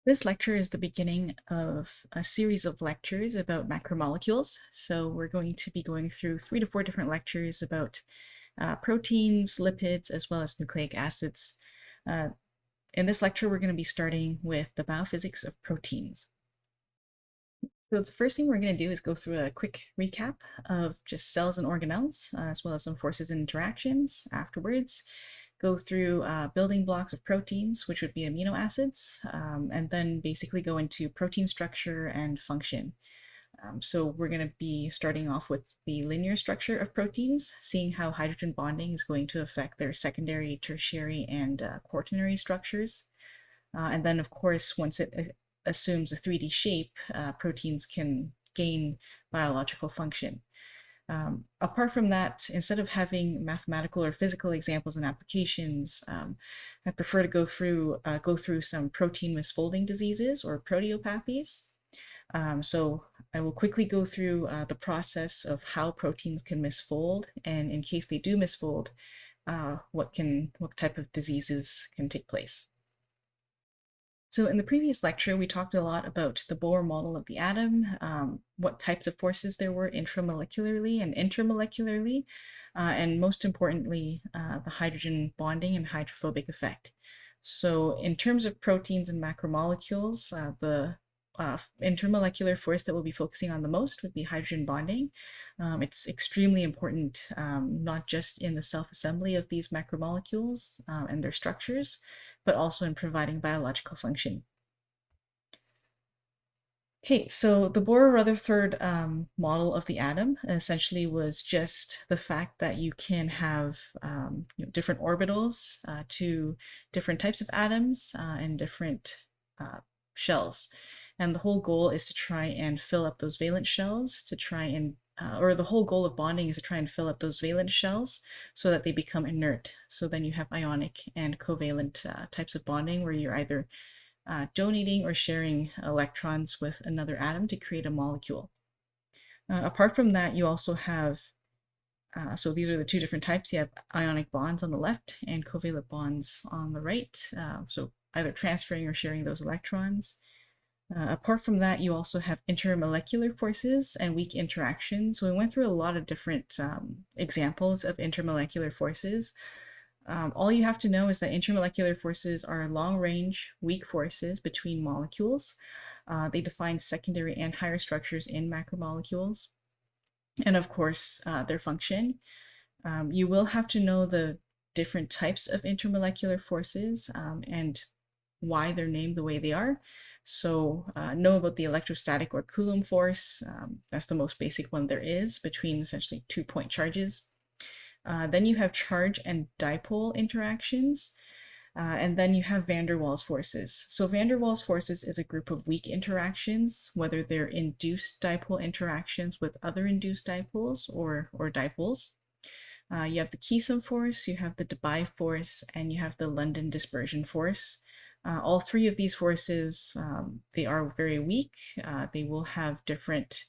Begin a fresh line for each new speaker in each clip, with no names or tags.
This lecture is the beginning of a series of lectures about macromolecules. So we're going to be going through 3 to 4 different lectures about proteins, lipids, as well as nucleic acids. Uh, in this lecture, we're going to be starting with the biophysics of proteins. So the first thing we're going to do is go through a quick recap of just cells and organelles, as well as some forces and interactions. Afterwards, go through building blocks of proteins, which would be amino acids, and then basically go into protein structure and function. So we're going to be starting off with the linear structure of proteins, seeing how hydrogen bonding is going to affect their secondary, tertiary, and quaternary structures. And then, of course, once it assumes a 3D shape, proteins can gain biological function. Apart from that, instead of having mathematical or physical examples and applications, I prefer to go through some protein misfolding diseases or proteopathies. So I will quickly go through the process of how proteins can misfold, and in case they do misfold, what type of diseases can take place. So in the previous lecture, we talked a lot about the Bohr model of the atom, what types of forces there were intramolecularly and intermolecularly, and most importantly, the hydrogen bonding and hydrophobic effect. So in terms of proteins and macromolecules, the intermolecular force that we'll be focusing on the most would be hydrogen bonding. It's extremely important, not just in the self-assembly of these macromolecules and their structures, but also in providing biological function. Okay, so the Bohr-Rutherford model of the atom essentially was just the fact that you can have different orbitals to different types of atoms and different shells. And the whole goal is to try and fill up those valence shells to try and or the whole goal of bonding is to try and fill up those valence shells so that they become inert. So then you have ionic and covalent types of bonding where you're either donating or sharing electrons with another atom to create a molecule. Apart from that, you also have, so these are the two different types. You have ionic bonds on the left and covalent bonds on the right. So either transferring or sharing those electrons. Apart from that, you also have intermolecular forces and weak interactions. So we went through a lot of different examples of intermolecular forces. All you have to know is that intermolecular forces are long-range, weak forces between molecules. They define secondary and higher structures in macromolecules, and of course, their function. You will have to know the different types of intermolecular forces and why they're named the way they are. So know about the electrostatic or Coulomb force. That's the most basic one there is between essentially 2-point charges. Then you have charge and dipole interactions. And then you have van der Waals forces. So van der Waals forces is a group of weak interactions, whether they're induced dipole interactions with other induced dipoles or dipoles. You have the Keesom force, you have the Debye force, and you have the London dispersion force. All three of these forces, they are very weak. They will have different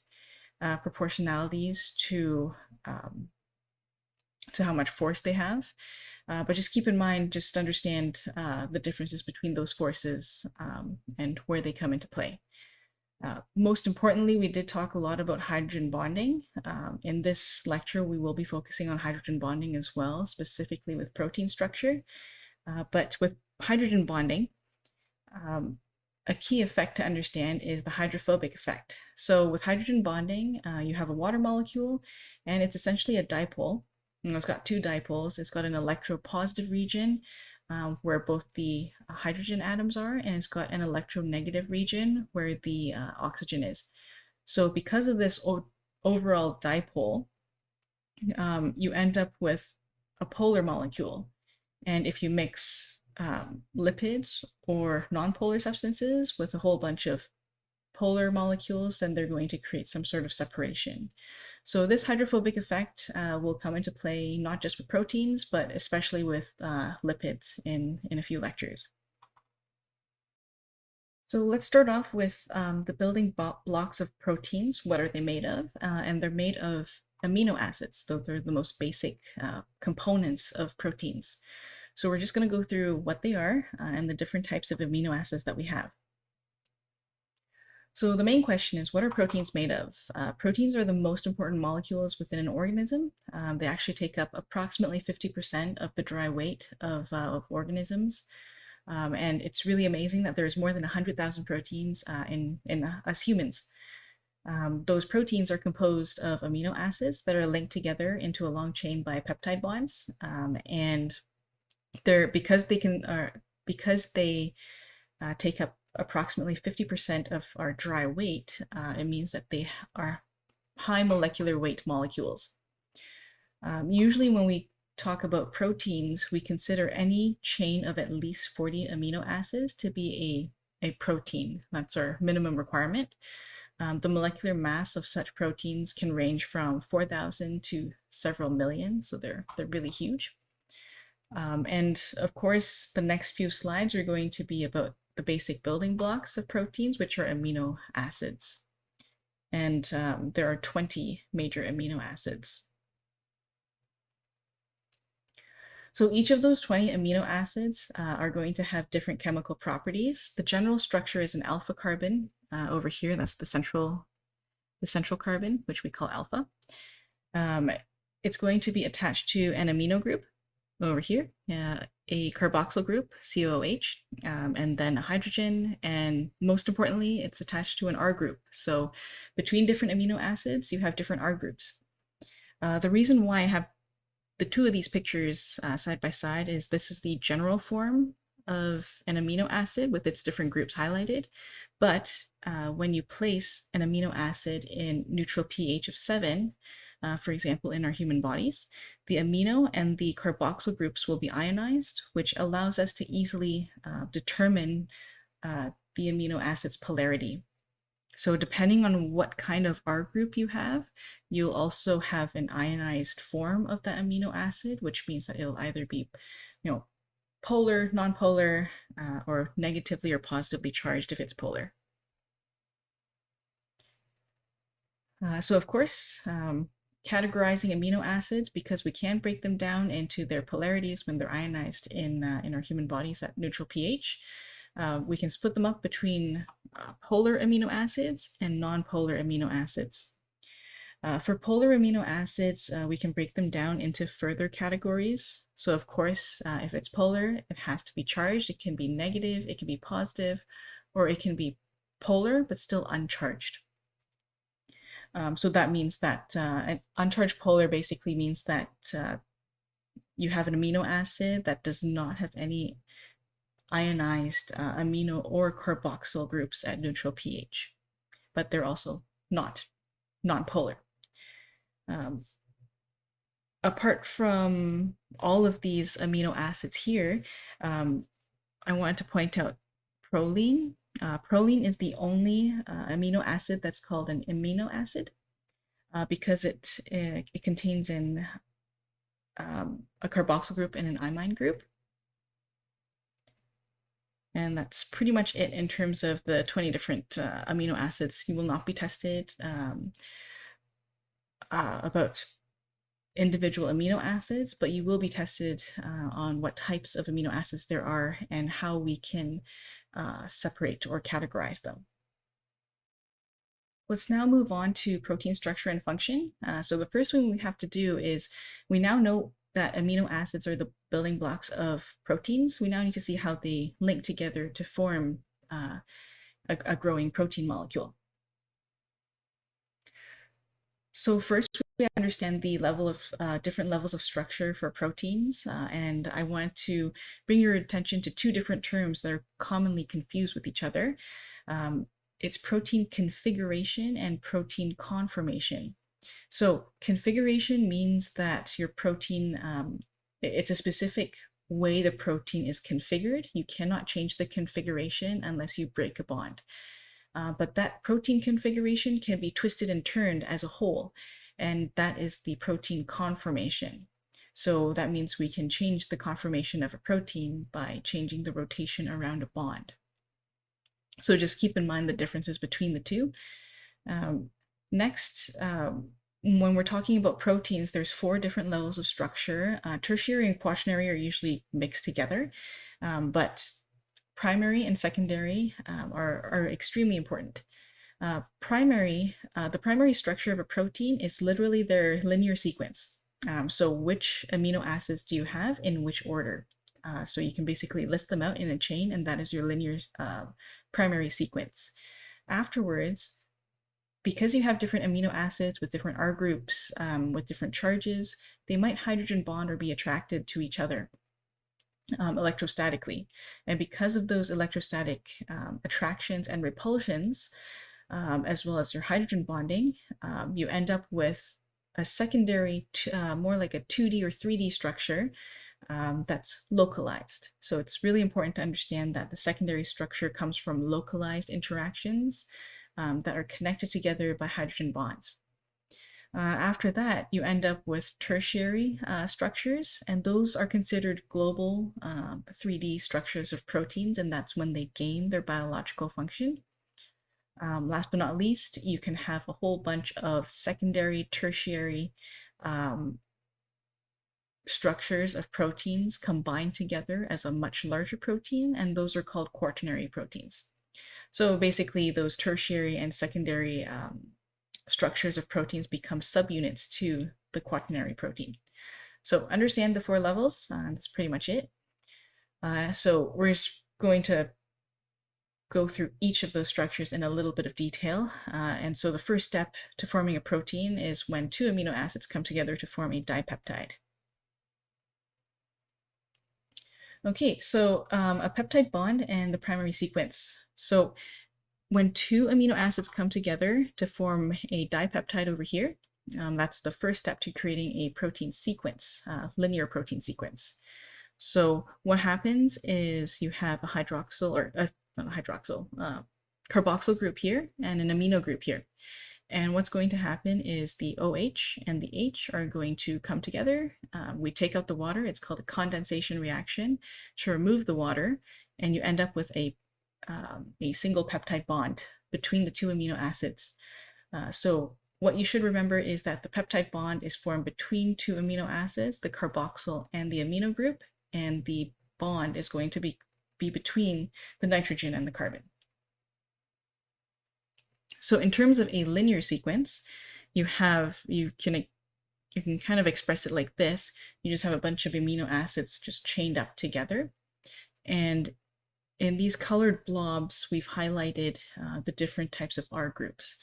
proportionalities to how much force they have. But just keep in mind, just understand the differences between those forces and where they come into play. Most importantly, we did talk a lot about hydrogen bonding. In this lecture, we will be focusing on hydrogen bonding as well, specifically with protein structure. But with hydrogen bonding, a key effect to understand is the hydrophobic effect. So with hydrogen bonding, you have a water molecule, and it's essentially a dipole. It's got two dipoles. It's got an electropositive region where both the hydrogen atoms are, and it's got an electronegative region where the oxygen is. So because of this overall dipole, you end up with a polar molecule. And if you mix lipids or nonpolar substances with a whole bunch of polar molecules, then they're going to create some sort of separation. So this hydrophobic effect will come into play not just with proteins, but especially with lipids in a few lectures. So let's start off with the building blocks of proteins. What are they made of? And they're made of amino acids. Those are the most basic components of proteins. So we're just going to go through what they are and the different types of amino acids that we have. So the main question is, what are proteins made of? Proteins are the most important molecules within an organism. They actually take up approximately 50% of the dry weight of organisms. And it's really amazing that there's more than 100,000 proteins in us humans. Those proteins are composed of amino acids that are linked together into a long chain by peptide bonds. And they're because they take up approximately 50% of our dry weight, it means that they are high molecular weight molecules. Usually when we talk about proteins, we consider any chain of at least 40 amino acids to be a protein. That's our minimum requirement. The molecular mass of such proteins can range from 4,000 to several million, so they're really huge. And of course, the next few slides are going to be about the basic building blocks of proteins, which are amino acids. And there are 20 major amino acids. So each of those 20 amino acids are going to have different chemical properties. The general structure is an alpha carbon over here. That's the central carbon, which we call alpha. It's going to be attached to an amino group over here, a carboxyl group, COOH, and then a hydrogen, and most importantly, it's attached to an R group. So between different amino acids, you have different R groups. The reason why I have the two of these pictures side by side is this is the general form of an amino acid with its different groups highlighted. But when you place an amino acid in neutral pH of 7, for example, in our human bodies, the amino and the carboxyl groups will be ionized, which allows us to easily determine the amino acid's polarity. So depending on what kind of R group you have, you'll also have an ionized form of that amino acid, which means that it'll either be, polar, nonpolar, or negatively or positively charged if it's polar. So of course, categorizing amino acids, because we can break them down into their polarities when they're ionized in our human bodies at neutral pH. We can split them up between polar amino acids and non-polar amino acids. For polar amino acids, we can break them down into further categories. So of course, if it's polar, it has to be charged. It can be negative, it can be positive, or it can be polar but still uncharged. So that means that an uncharged polar basically means that you have an amino acid that does not have any ionized amino or carboxyl groups at neutral pH, but they're also not non-polar. Apart from all of these amino acids here, I wanted to point out proline. Proline is the only amino acid that's called an amino acid because it contains a carboxyl group and an imine group. And that's pretty much it in terms of the 20 different amino acids. You will not be tested about individual amino acids, but you will be tested on what types of amino acids there are and how we can separate or categorize them. Let's now move on to protein structure and function. So the first thing we have to do is we now know that amino acids are the building blocks of proteins. We now need to see how they link together to form a growing protein molecule. So first, we understand the level of different levels of structure for proteins, and I want to bring your attention to two different terms that are commonly confused with each other. It's protein configuration and protein conformation. So configuration means that your protein, it's a specific way the protein is configured. You cannot change the configuration unless you break a bond. But that protein configuration can be twisted and turned as a whole, and that is the protein conformation. So that means we can change the conformation of a protein by changing the rotation around a bond. So just keep in mind the differences between the two. Next, when we're talking about proteins, there's 4 different levels of structure. Tertiary and quaternary are usually mixed together, but primary and secondary are extremely important. The primary structure of a protein is literally their linear sequence. So which amino acids do you have in which order? So you can basically list them out in a chain, and that is your linear primary sequence. Afterwards, because you have different amino acids with different R groups, with different charges, they might hydrogen bond or be attracted to each other electrostatically. And because of those electrostatic attractions and repulsions, as well as your hydrogen bonding, you end up with a secondary, more like a 2D or 3D structure that's localized. So it's really important to understand that the secondary structure comes from localized interactions that are connected together by hydrogen bonds. After that, you end up with tertiary structures, and those are considered global 3D structures of proteins, and that's when they gain their biological function. Last but not least, you can have a whole bunch of secondary, tertiary structures of proteins combined together as a much larger protein, and those are called quaternary proteins. So basically, those tertiary and secondary structures of proteins become subunits to the quaternary protein. So understand the 4 levels. That's pretty much it. So we're just going to go through each of those structures in a little bit of detail. And so the first step to forming a protein is when 2 amino acids come together to form a dipeptide. Okay, so a peptide bond and the primary sequence. So when 2 amino acids come together to form a dipeptide over here, that's the first step to creating a protein sequence, linear protein sequence. So what happens is you have a hydroxyl, or not a hydroxyl, carboxyl group here and an amino group here. And what's going to happen is the OH and the H are going to come together. We take out the water. It's called a condensation reaction to remove the water, and you end up with a single peptide bond between the 2 amino acids. So what you should remember is that the peptide bond is formed between 2 amino acids, the carboxyl and the amino group, and the bond is going to be between the nitrogen and the carbon. So in terms of a linear sequence, you can kind of express it like this. You just have a bunch of amino acids just chained up together. And in these colored blobs, we've highlighted the different types of R groups,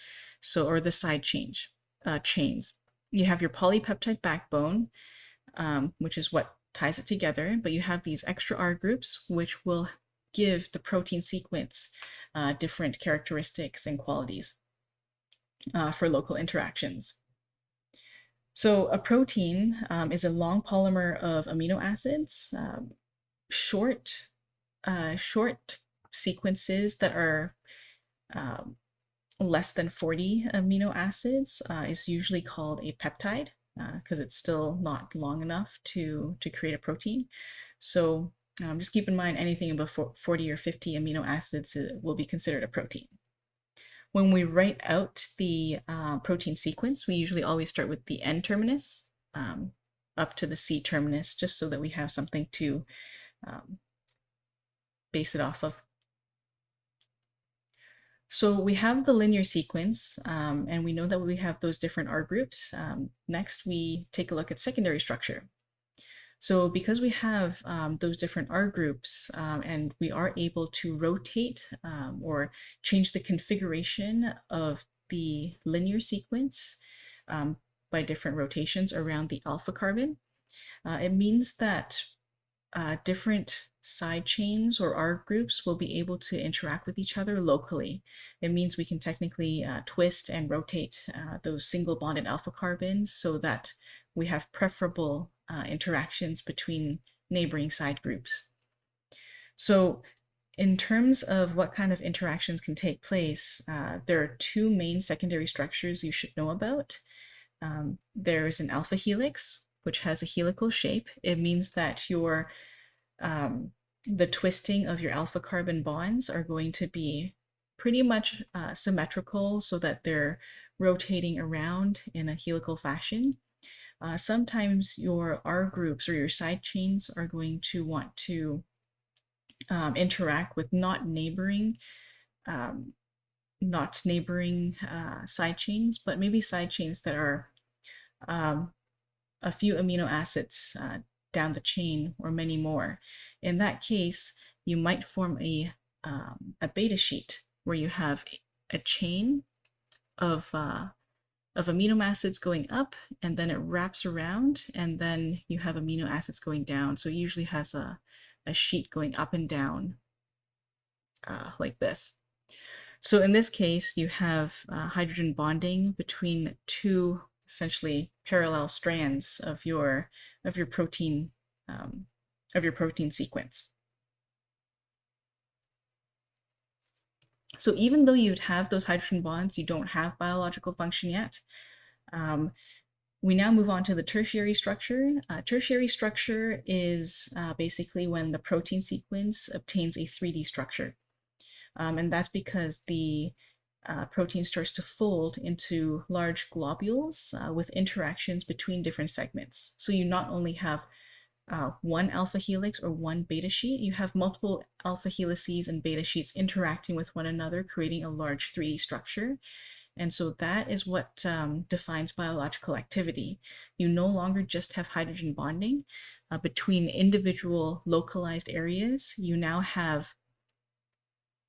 or the side chains. You have your polypeptide backbone, which is what ties it together, but you have these extra R groups, which will give the protein sequence different characteristics and qualities for local interactions. So a protein is a long polymer of amino acids, short sequences that are less than 40 amino acids is usually called a peptide because it's still not long enough to create a protein. So just keep in mind anything above 40 or 50 amino acids will be considered a protein. When we write out the protein sequence, we usually always start with the N terminus up to the C terminus, just so that we have something to base it off of. So we have the linear sequence, and we know that we have those different R groups. Next, we take a look at secondary structure. So because we have those different R groups and we are able to rotate or change the configuration of the linear sequence by different rotations around the alpha carbon, it means that different side chains or R groups will be able to interact with each other locally. It means we can technically twist and rotate those single bonded alpha carbons so that we have preferable interactions between neighboring side groups. So in terms of what kind of interactions can take place, there are 2 main secondary structures you should know about. There's an alpha helix, which has a helical shape. It means that the twisting of your alpha carbon bonds are going to be pretty much symmetrical so that they're rotating around in a helical fashion. Sometimes your R groups or your side chains are going to want to interact with not neighboring not neighboring side chains, but maybe side chains that are um, a few amino acids down the chain or many more. In that case, you might form a beta sheet where you have a chain of amino acids going up, and then it wraps around, and then you have amino acids going down. So it usually has a sheet going up and down like this. So in this case, you have hydrogen bonding between two essentially parallel strands of your protein sequence. So even though you'd have those hydrogen bonds, you don't have biological function yet. We now move on to the tertiary structure. Tertiary structure is basically when the protein sequence obtains a 3D structure. And that's because the protein starts to fold into large globules with interactions between different segments. So you not only have one alpha helix or one beta sheet, you have multiple alpha helices and beta sheets interacting with one another, creating a large 3D structure. And so that is what defines biological activity. You no longer just have hydrogen bonding between individual localized areas. You now have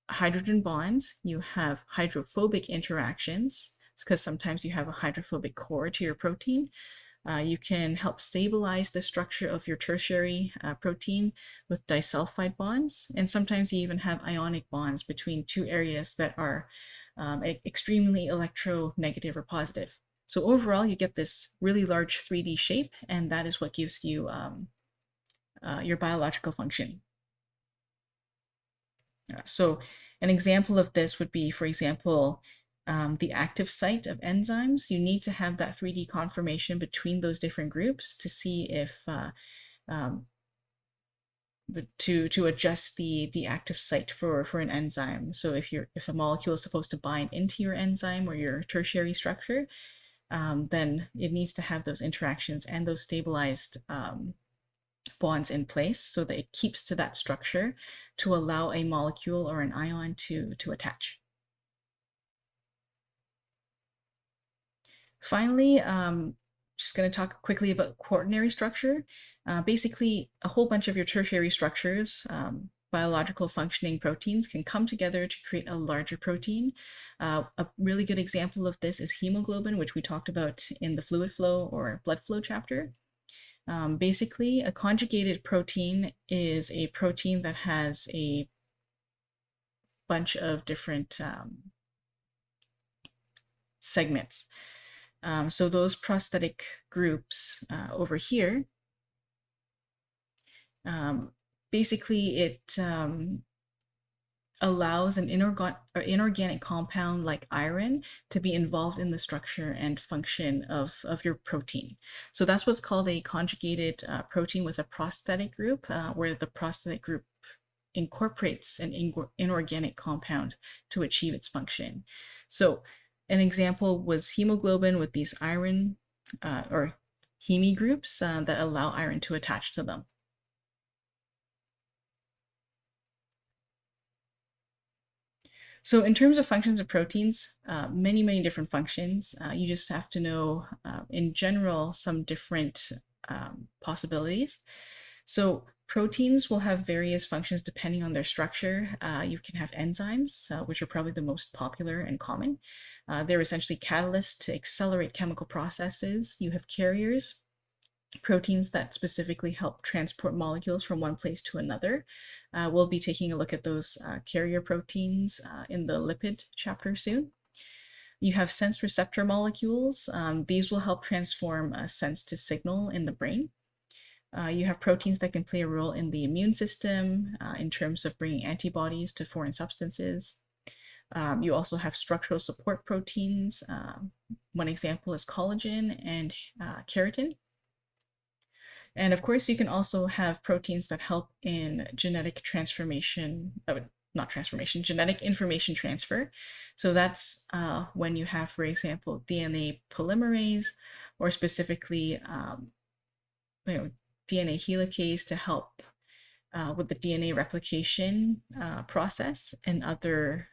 hydrogen bonds, you have hydrophobic interactions, because sometimes you have a hydrophobic core to your protein. You can help stabilize the structure of your tertiary protein with disulfide bonds, and sometimes you even have ionic bonds between two areas that are extremely electronegative or positive. So overall, you get this really large 3D shape, and that is what gives you your biological function. So an example of this would be, for example, the active site of enzymes. You need to have that 3D conformation between those different groups to see if to adjust the active site for an enzyme. So if a molecule is supposed to bind into your enzyme or your tertiary structure, then it needs to have those interactions and those stabilized bonds in place so that it keeps to that structure to allow a molecule or an ion to attach. Finally, just going to talk quickly about quaternary structure. Basically, a whole bunch of your tertiary structures, biological functioning proteins, can come together to create a larger protein. A really good example of this is hemoglobin, which we talked about in the fluid flow or blood flow chapter. Basically, a conjugated protein is a protein that has a bunch of different segments. So those prosthetic groups over here, basically it allows an inorganic compound like iron to be involved in the structure and function of your protein. So that's what's called a conjugated protein with a prosthetic group, where the prosthetic group incorporates an inorganic compound to achieve its function. So an example was hemoglobin with these iron or heme groups that allow iron to attach to them. So in terms of functions of proteins, many different functions. You just have to know, in general, some different possibilities. So proteins will have various functions depending on their structure. You can have enzymes, which are probably the most popular and common. They're essentially catalysts to accelerate chemical processes. You have carriers, proteins that specifically help transport molecules from one place to another. We'll be taking a look at those carrier proteins in the lipid chapter soon. You have sense receptor molecules. These will help transform sense to signal in the brain. You have proteins that can play a role in the immune system in terms of bringing antibodies to foreign substances. You also have structural support proteins. One example is collagen and keratin. And of course, you can also have proteins that help in genetic transformation, genetic information transfer. So that's when you have, for example, DNA polymerase, or specifically, DNA helicase to help with the DNA replication process, and other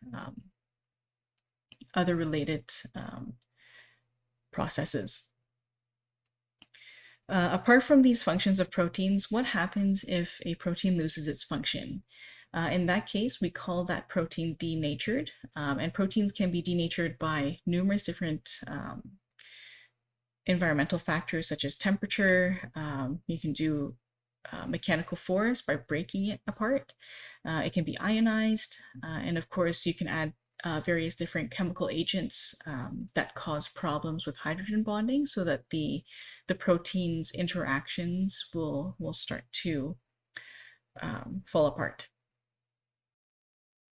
other related processes. Apart from these functions of proteins, what happens if a protein loses its function? In that case, we call that protein denatured, and proteins can be denatured by numerous different environmental factors such as temperature. You can do mechanical force by breaking it apart. It can be ionized, and of course you can add various different chemical agents that cause problems with hydrogen bonding, so that the protein's interactions will start to fall apart.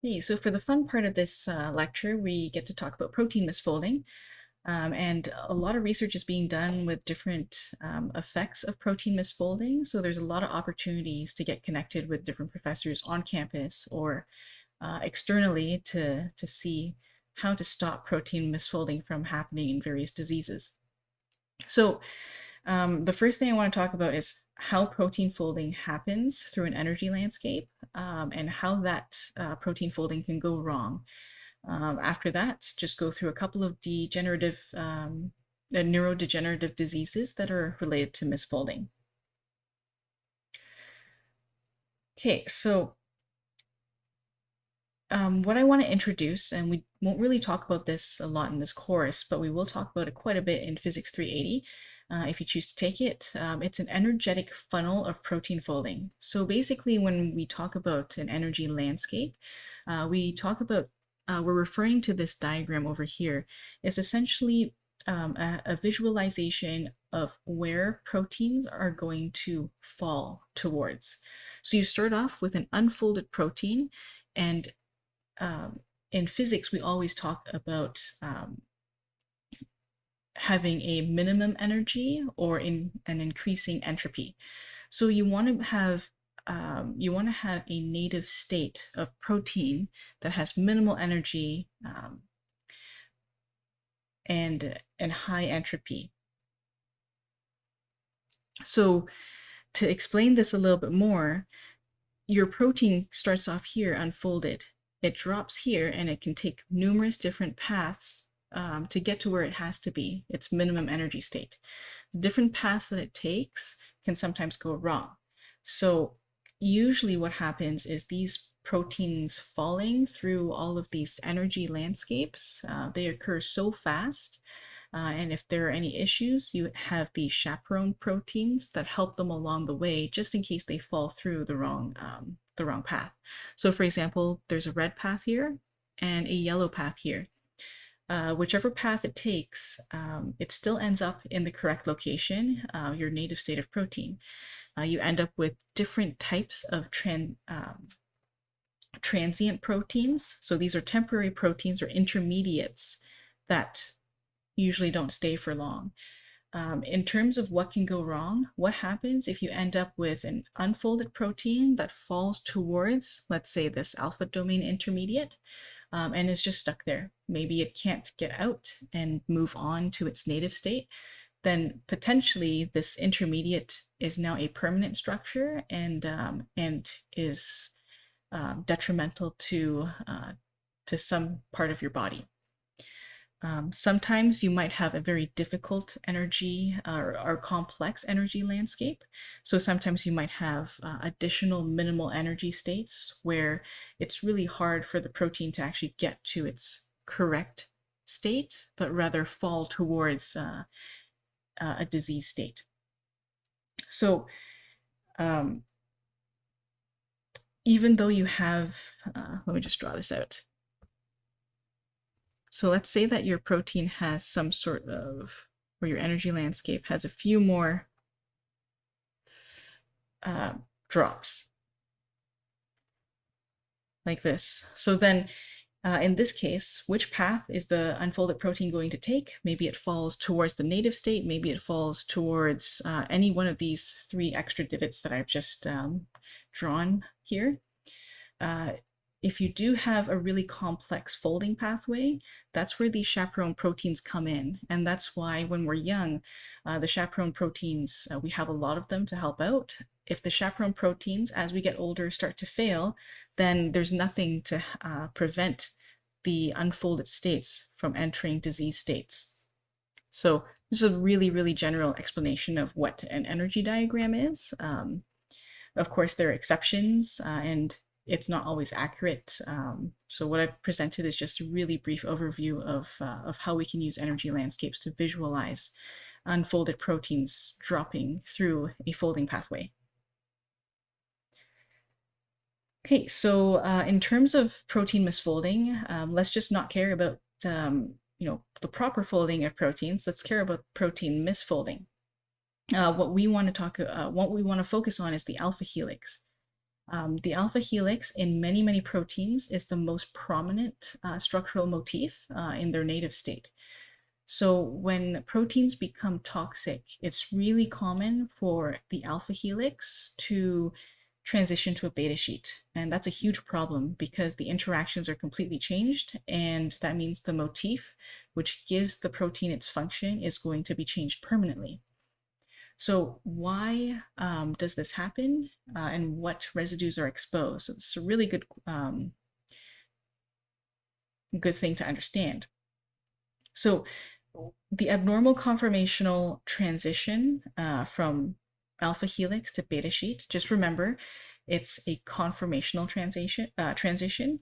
Okay, so for the fun part of this lecture, we get to talk about protein misfolding. And a lot of research is being done with different effects of protein misfolding. So there's a lot of opportunities to get connected with different professors on campus or externally to see how to stop protein misfolding from happening in various diseases. So the first thing I want to talk about is how protein folding happens through an energy landscape, and how that protein folding can go wrong. After that, just go through a couple of neurodegenerative diseases that are related to misfolding. Okay, so what I want to introduce, and we won't really talk about this a lot in this course, but we will talk about it quite a bit in Physics 380 if you choose to take it. It's an energetic funnel of protein folding. So basically, when we talk about an energy landscape, we talk about we're referring to this diagram over here. It's essentially a visualization of where proteins are going to fall towards. So you start off with an unfolded protein, and in physics, we always talk about having a minimum energy or an increasing entropy. So you want to have a native state of protein that has minimal energy and high entropy. So to explain this a little bit more, your protein starts off here unfolded. It drops here, and it can take numerous different paths to get to where it has to be, its minimum energy state. Different paths that it takes can sometimes go wrong. So usually what happens is these proteins falling through all of these energy landscapes, they occur so fast. And if there are any issues, you have these chaperone proteins that help them along the way, just in case they fall through the wrong path. So for example, there's a red path here and a yellow path here. Whichever path it takes, it still ends up in the correct location, your native state of protein. You end up with different types of transient proteins. So these are temporary proteins or intermediates that usually don't stay for long. In terms of what can go wrong, what happens if you end up with an unfolded protein that falls towards, let's say, this alpha domain intermediate, and is just stuck there? Maybe it can't get out and move on to its native state. Then potentially this intermediate is now a permanent structure and is detrimental to some part of your body. Sometimes you might have a very difficult energy or complex energy landscape. So sometimes you might have additional minimal energy states where it's really hard for the protein to actually get to its correct state, but rather fall towards a disease state. So even though you have, let me just draw this out. So let's say that your protein has some sort of, or your energy landscape has a few more drops, like this. So then in this case, which path is the unfolded protein going to take? Maybe it falls towards the native state, maybe it falls towards any one of these three extra divots that I've just drawn here. If you do have a really complex folding pathway, that's where these chaperone proteins come in. And that's why when we're young, the chaperone proteins, we have a lot of them to help out. If the chaperone proteins, as we get older, start to fail, then there's nothing to prevent the unfolded states from entering disease states. So this is a really, really general explanation of what an energy diagram is. Of course, there are exceptions, and it's not always accurate. So what I've presented is just a really brief overview of how we can use energy landscapes to visualize unfolded proteins dropping through a folding pathway. Okay, so in terms of protein misfolding, let's just not care about the proper folding of proteins. Let's care about protein misfolding. What we want to focus on is the alpha helix. The alpha helix in many, many proteins is the most prominent structural motif in their native state. So when proteins become toxic, it's really common for the alpha helix to transition to a beta sheet. And that's a huge problem because the interactions are completely changed. And that means the motif, which gives the protein its function, is going to be changed permanently. So why does this happen and what residues are exposed? So it's a really good thing to understand. So the abnormal conformational transition from alpha helix to beta sheet, just remember, it's a conformational transition.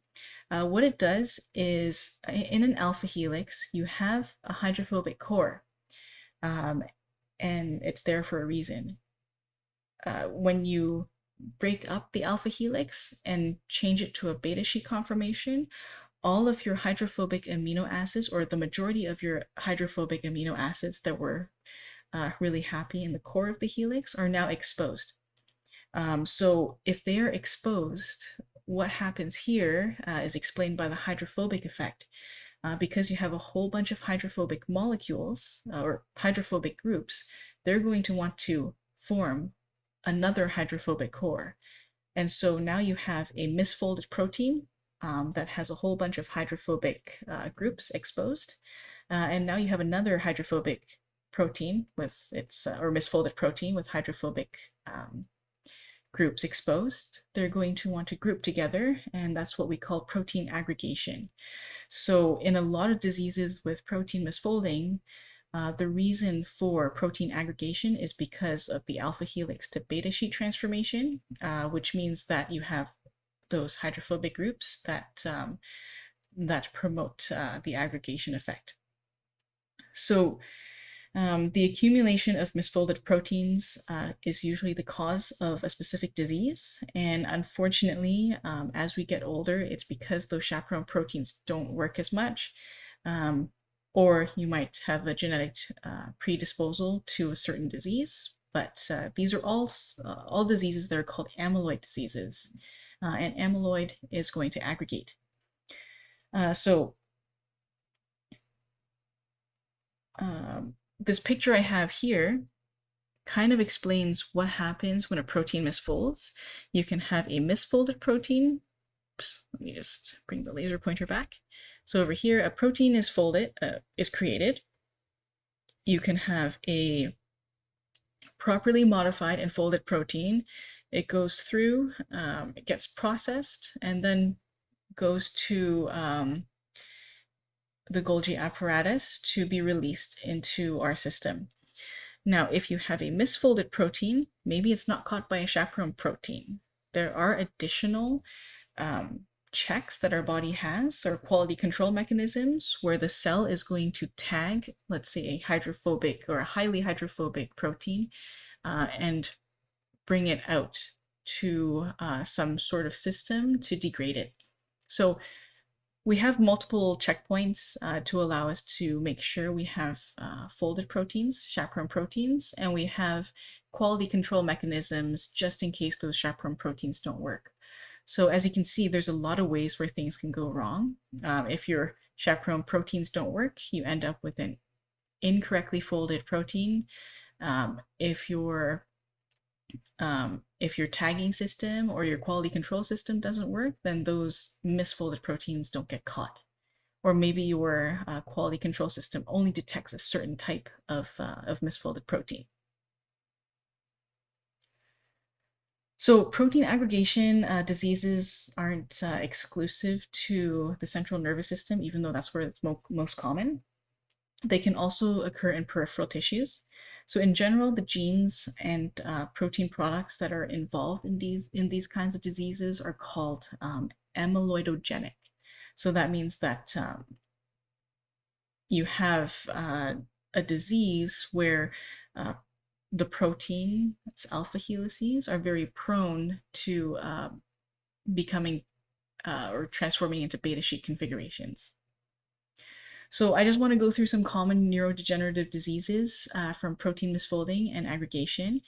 What it does is in an alpha helix, you have a hydrophobic core. And it's there for a reason. When you break up the alpha helix and change it to a beta sheet conformation, all of your hydrophobic amino acids, or the majority of your hydrophobic amino acids that were really happy in the core of the helix, are now exposed. So if they are exposed, what happens here is explained by the hydrophobic effect. Because you have a whole bunch of hydrophobic molecules or hydrophobic groups, they're going to want to form another hydrophobic core. And so now you have a misfolded protein that has a whole bunch of hydrophobic groups exposed. And now you have another hydrophobic protein with its, or misfolded protein with hydrophobic groups exposed. They're going to want to group together, and that's what we call protein aggregation. So in a lot of diseases with protein misfolding, the reason for protein aggregation is because of the alpha helix to beta sheet transformation, which means that you have those hydrophobic groups that promote the aggregation effect. So the accumulation of misfolded proteins is usually the cause of a specific disease. And unfortunately, as we get older, it's because those chaperone proteins don't work as much. Or you might have a genetic predisposal to a certain disease. But these are all diseases that are called amyloid diseases. And amyloid is going to aggregate. This picture I have here kind of explains what happens when a protein misfolds. You can have a misfolded protein. Oops, let me just bring the laser pointer back. So over here, a protein is created. You can have a properly modified and folded protein. It goes through, it gets processed, and then goes to the Golgi apparatus to be released into our system. Now, if you have a misfolded protein, maybe it's not caught by a chaperone protein. There are additional checks that our body has, or quality control mechanisms, where the cell is going to tag, let's say, a hydrophobic or a highly hydrophobic protein and bring it out to some sort of system to degrade it. So we have multiple checkpoints to allow us to make sure we have folded proteins, chaperone proteins, and we have quality control mechanisms just in case those chaperone proteins don't work. So as you can see, there's a lot of ways where things can go wrong. If your chaperone proteins don't work, you end up with an incorrectly folded protein. If your tagging system or your quality control system doesn't work, then those misfolded proteins don't get caught. Or maybe your quality control system only detects a certain type of misfolded protein. So protein aggregation diseases aren't exclusive to the central nervous system, even though that's where it's most common. They can also occur in peripheral tissues. So in general, the genes and protein products that are involved in these kinds of diseases are called amyloidogenic. So that means that you have a disease where uh, the protein, its alpha helices, are very prone to becoming or transforming into beta sheet configurations. So I just want to go through some common neurodegenerative diseases from protein misfolding and aggregation.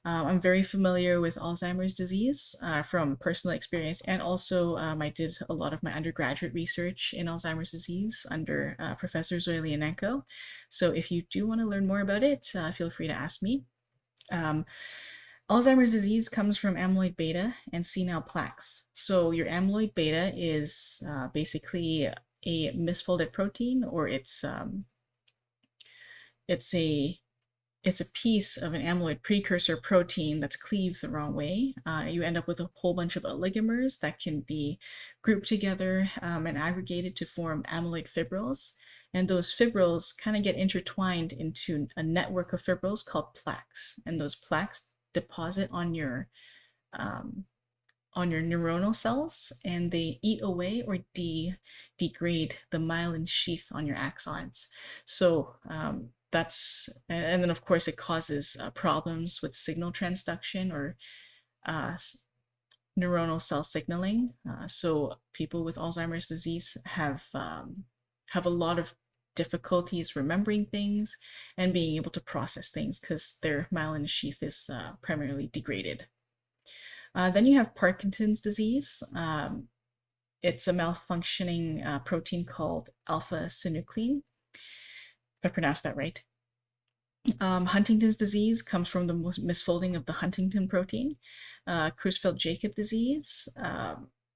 I'm very familiar with Alzheimer's disease from personal experience, and also I did a lot of my undergraduate research in Alzheimer's disease under Professor Zoe Leonenko. So if you do want to learn more about it, feel free to ask me. Alzheimer's disease comes from amyloid beta and senile plaques. So your amyloid beta is basically a misfolded protein, or it's a piece of an amyloid precursor protein that's cleaved the wrong way. You end up with a whole bunch of oligomers that can be grouped together and aggregated to form amyloid fibrils. And those fibrils kind of get intertwined into a network of fibrils called plaques. And those plaques deposit on your neuronal cells, and they eat away or degrade the myelin sheath on your axons. So and then of course it causes problems with signal transduction or uh, neuronal cell signaling. So people with Alzheimer's disease have a lot of difficulties remembering things and being able to process things because their myelin sheath is primarily degraded. Then you have Parkinson's disease. It's a malfunctioning protein called alpha-synuclein, if I pronounced that right. Huntington's disease comes from the misfolding of the Huntington protein. Creutzfeldt-Jakob disease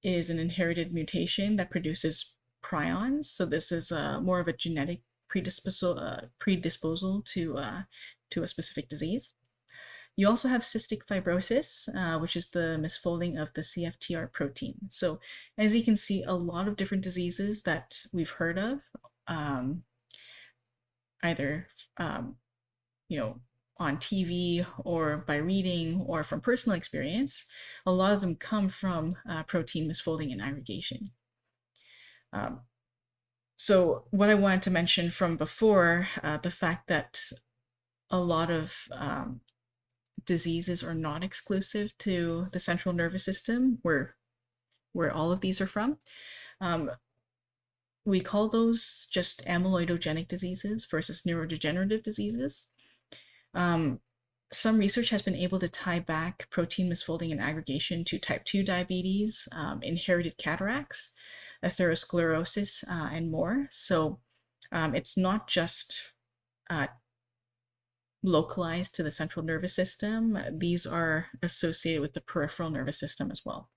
is an inherited mutation that produces prions. So this is more of a genetic predisposal to a specific disease. You also have cystic fibrosis, which is the misfolding of the CFTR protein. So as you can see, a lot of different diseases that we've heard of, either on TV or by reading or from personal experience, a lot of them come from protein misfolding and aggregation. So what I wanted to mention from before, the fact that a lot of diseases are not exclusive to the central nervous system, where all of these are from. We call those just amyloidogenic diseases versus neurodegenerative diseases. Some research has been able to tie back protein misfolding and aggregation to type 2 diabetes, inherited cataracts, atherosclerosis, and more. So it's not just localized to the central nervous system. These are associated with the peripheral nervous system as well.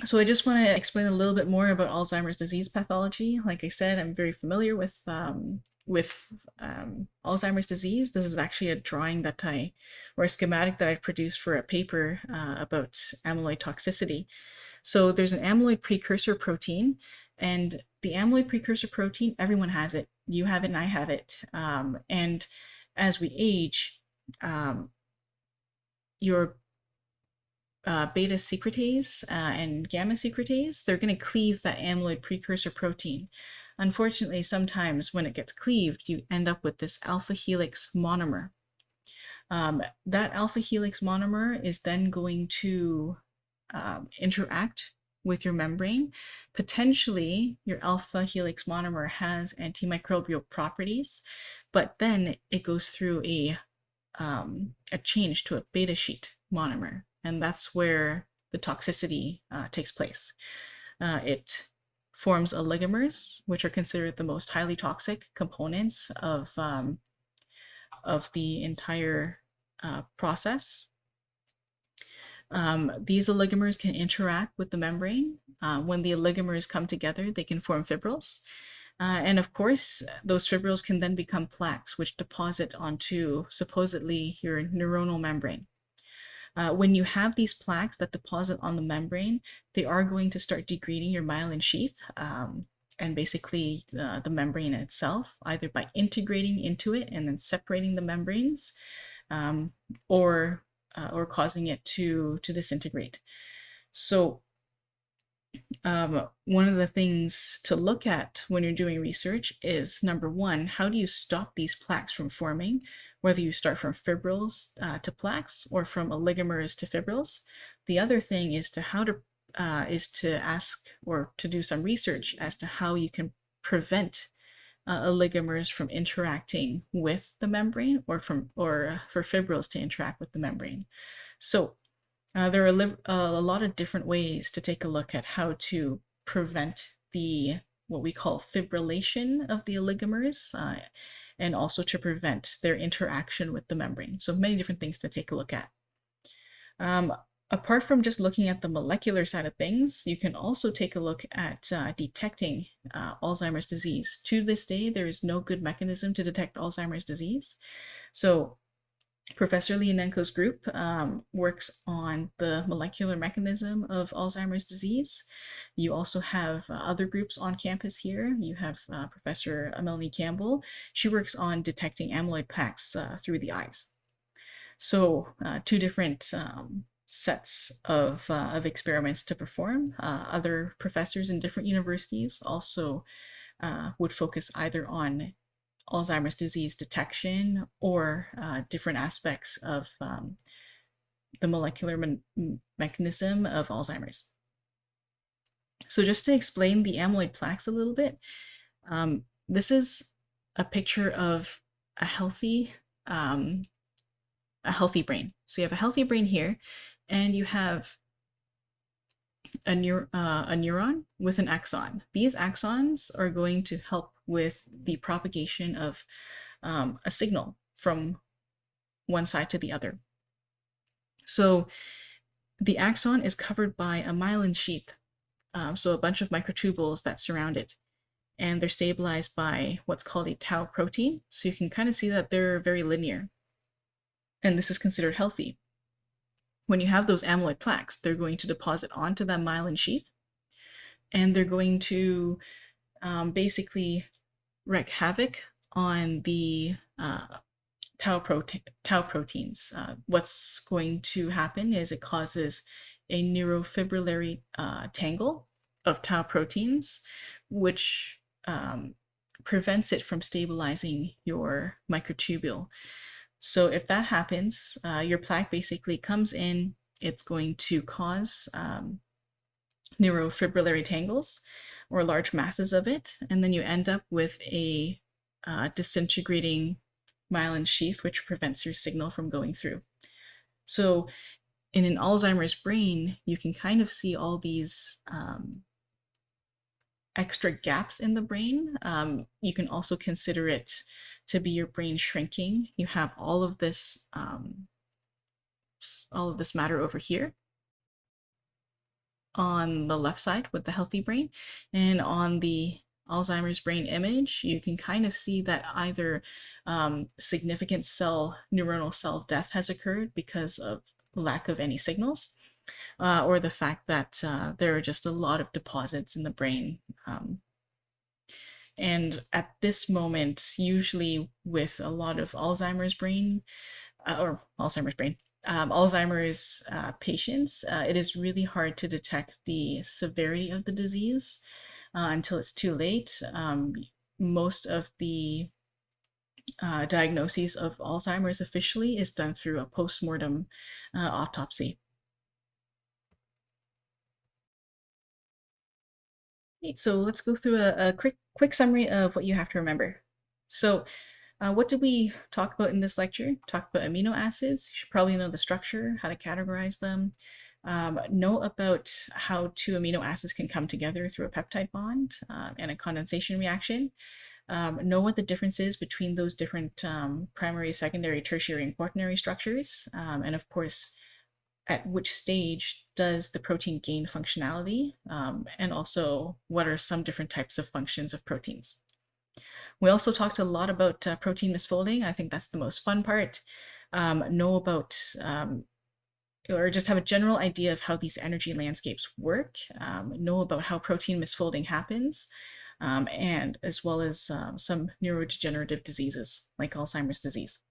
So I just want to explain a little bit more about Alzheimer's disease pathology. Like I said, I'm very familiar with Alzheimer's disease. This is actually a drawing or a schematic that I produced for a paper about amyloid toxicity. So there's an amyloid precursor protein, and the amyloid precursor protein, everyone has it. You have it and I have it. And as we age, your beta secretase and gamma secretase, they're going to cleave that amyloid precursor protein. Unfortunately, sometimes when it gets cleaved, you end up with this alpha helix monomer. That alpha helix monomer is then going to interact with your membrane. Potentially, your alpha helix monomer has antimicrobial properties, but then it goes through a change to a beta sheet monomer, and that's where the toxicity takes place. It forms oligomers, which are considered the most highly toxic components of the entire process. These oligomers can interact with the membrane. When the oligomers come together, they can form fibrils. And of course, those fibrils can then become plaques, which deposit onto supposedly your neuronal membrane. When you have these plaques that deposit on the membrane, they are going to start degrading your myelin sheath, and basically the membrane itself, either by integrating into it and then separating the membranes, um, or causing it to disintegrate. So one of the things to look at when you're doing research is, number one, how do you stop these plaques from forming, whether you start from fibrils to plaques or from oligomers to fibrils. The other thing is to ask or to do some research as to how you can prevent oligomers from interacting with the membrane, or for fibrils to interact with the membrane. So there are a lot of different ways to take a look at how to prevent what we call fibrillation of the oligomers, and also to prevent their interaction with the membrane. So many different things to take a look at. Apart from just looking at the molecular side of things, you can also take a look at detecting Alzheimer's disease. To this day, there is no good mechanism to detect Alzheimer's disease. So Professor Leonenko's group works on the molecular mechanism of Alzheimer's disease. You also have other groups on campus here. You have Professor Melanie Campbell. She works on detecting amyloid plaques through the eyes. So two different sets of experiments to perform. Other professors in different universities also would focus either on Alzheimer's disease detection or different aspects of the molecular mechanism of Alzheimer's. So just to explain the amyloid plaques a little bit, this is a picture of a healthy brain. So you have a healthy brain here, and you have a neuron with an axon. These axons are going to help with the propagation of a signal from one side to the other. So the axon is covered by a myelin sheath, so a bunch of microtubules that surround it, and they're stabilized by what's called a tau protein. So you can kind of see that they're very linear, and this is considered healthy. When you have those amyloid plaques, they're going to deposit onto that myelin sheath, and they're going to basically wreak havoc on the tau proteins. What's going to happen is it causes a neurofibrillary tangle of tau proteins, which prevents it from stabilizing your microtubule. So if that happens, your plaque basically comes in, it's going to cause neurofibrillary tangles or large masses of it, and then you end up with a disintegrating myelin sheath, which prevents your signal from going through. So in an Alzheimer's brain, you can kind of see all these extra gaps in the brain. You can also consider it to be your brain shrinking. You have all of this matter over here on the left side with the healthy brain, and on the Alzheimer's brain image, you can kind of see that either significant neuronal cell death has occurred because of lack of any signals, or the fact that there are just a lot of deposits in the brain. And at this moment, usually with a lot of Alzheimer's patients, it is really hard to detect the severity of the disease until it's too late. Most of the diagnoses of Alzheimer's officially is done through a post-mortem autopsy. So let's go through a quick summary of what you have to remember. So what did we talk about in this lecture? Talk about amino acids. You should probably know the structure, how to categorize them. Know about how two amino acids can come together through a peptide bond and a condensation reaction. Know what the difference is between those different primary, secondary, tertiary, and quaternary structures. And of course, at which stage does the protein gain functionality, and also what are some different types of functions of proteins. We also talked a lot about protein misfolding. I think that's the most fun part. Know about or just have a general idea of how these energy landscapes work, know about how protein misfolding happens, and as well as some neurodegenerative diseases like Alzheimer's disease.